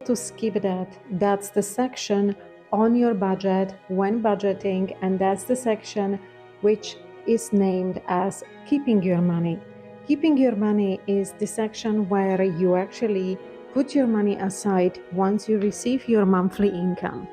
to skip that. That's the section on your budget when budgeting, and that's the section which is named as keeping your money. Keeping your money is the section where you actually put your money aside once you receive your monthly income.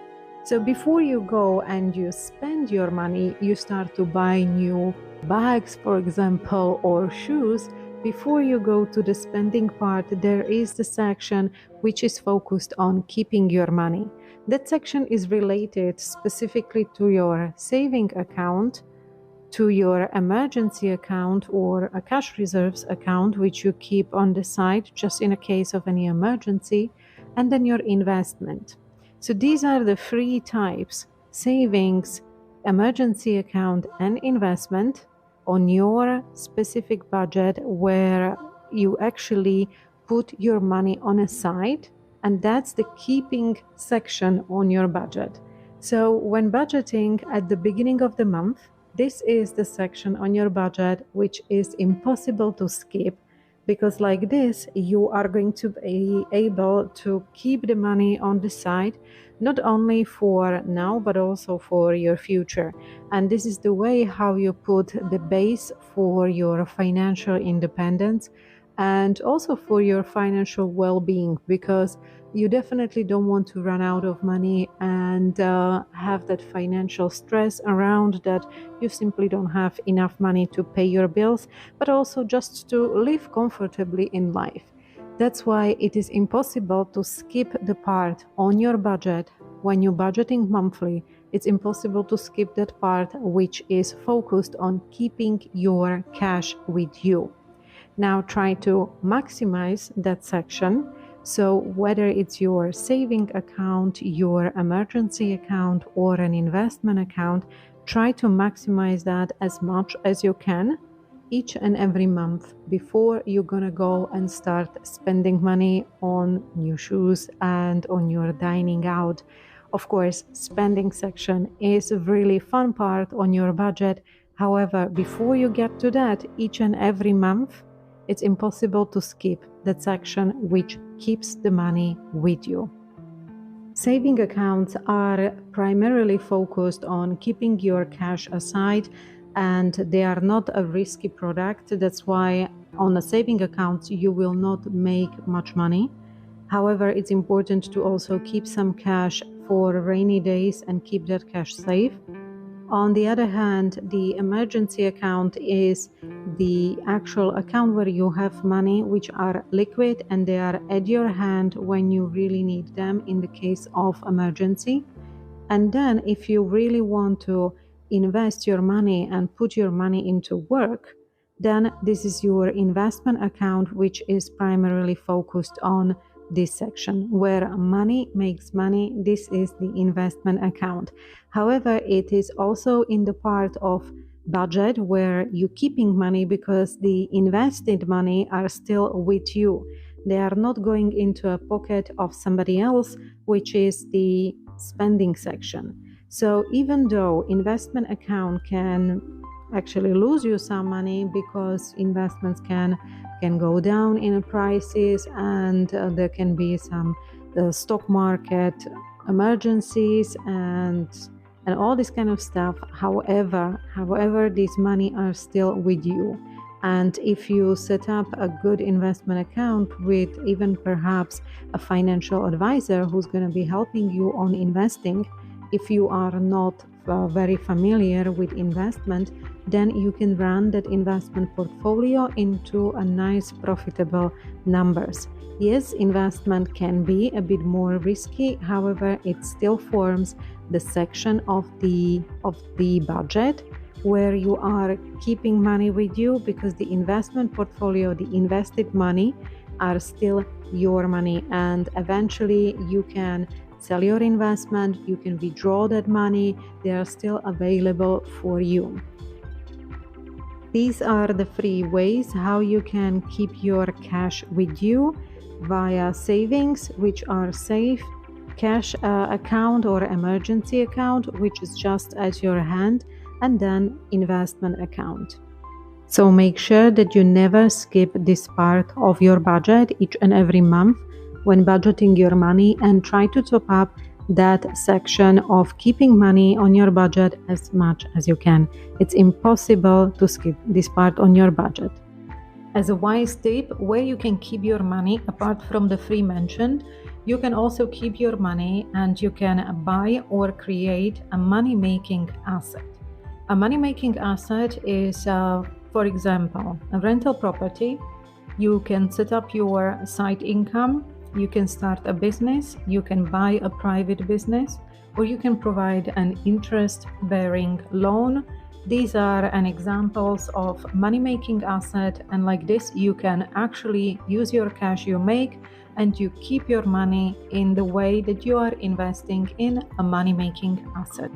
So before you go and you spend your money, you start to buy new bags, for example, or shoes. Before you go to the spending part, there is the section which is focused on keeping your money. That section is related specifically to your saving account, to your emergency account or a cash reserves account, which you keep on the side just in a case of any emergency, and then your investment. So these are the three types: savings, emergency account, and investment on your specific budget, where you actually put your money on a side, and that's the keeping section on your budget. So when budgeting at the beginning of the month, this is the section on your budget which is impossible to skip, because like this you are going to be able to keep the money on the side, not only for now but also for your future. And this is the way how you put the base for your financial independence and also for your financial well-being, because you definitely don't want to run out of money and have that financial stress around that you simply don't have enough money to pay your bills, but also just to live comfortably in life. That's why it is impossible to skip the part on your budget when you're budgeting monthly. It's impossible to skip that part which is focused on keeping your cash with you. Now try to maximize that section. So whether it's your saving account, your emergency account, or an investment account, try to maximize that as much as you can each and every month before you're gonna go and start spending money on new shoes and on your dining out. Of course, spending section is a really fun part on your budget. However, before you get to that, each and every month, it's impossible to skip that section which keeps the money with you. Saving accounts are primarily focused on keeping your cash aside, and they are not a risky product. That's why on a saving account you will not make much money. However, it's important to also keep some cash for rainy days and keep that cash safe. On the other hand, the emergency account is the actual account where you have money which are liquid and they are at your hand when you really need them in the case of emergency. And then if you really want to invest your money and put your money into work, then this is your investment account, which is primarily focused on this section where money makes money. This is the investment account. However, it is also in the part of budget where you're keeping money, because the invested money are still with you. They are not going into a pocket of somebody else, which is the spending section. So even though investment account can actually lose you some money, because investments can go down in prices, and there can be some stock market emergencies and all this kind of stuff. However, these money are still with you. And if you set up a good investment account with even perhaps a financial advisor who's going to be helping you on investing, if you are not very familiar with investment, then you can run that investment portfolio into a nice profitable numbers. Yes, investment can be a bit more risky. However, it still forms the section of the budget where you are keeping money with you, because the investment portfolio, the invested money, are still your money, and eventually you can sell your investment, you can withdraw that money, they are still available for you. These are the three ways how you can keep your cash with you: via savings, which are safe, cash account or emergency account, which is just at your hand, and then investment account. So make sure that you never skip this part of your budget each and every month, when budgeting your money, and try to top up that section of keeping money on your budget as much as you can. It's impossible to skip this part on your budget. As a wise tip, where you can keep your money, apart from the three mentioned, you can also keep your money and you can buy or create a money-making asset. A money-making asset is, for example, a rental property. You can set up your side income, you can start a business, you can buy a private business, or you can provide an interest-bearing loan. These are an examples of money-making asset, and like this you can actually use your cash you make and you keep your money in the way that you are investing in a money-making asset.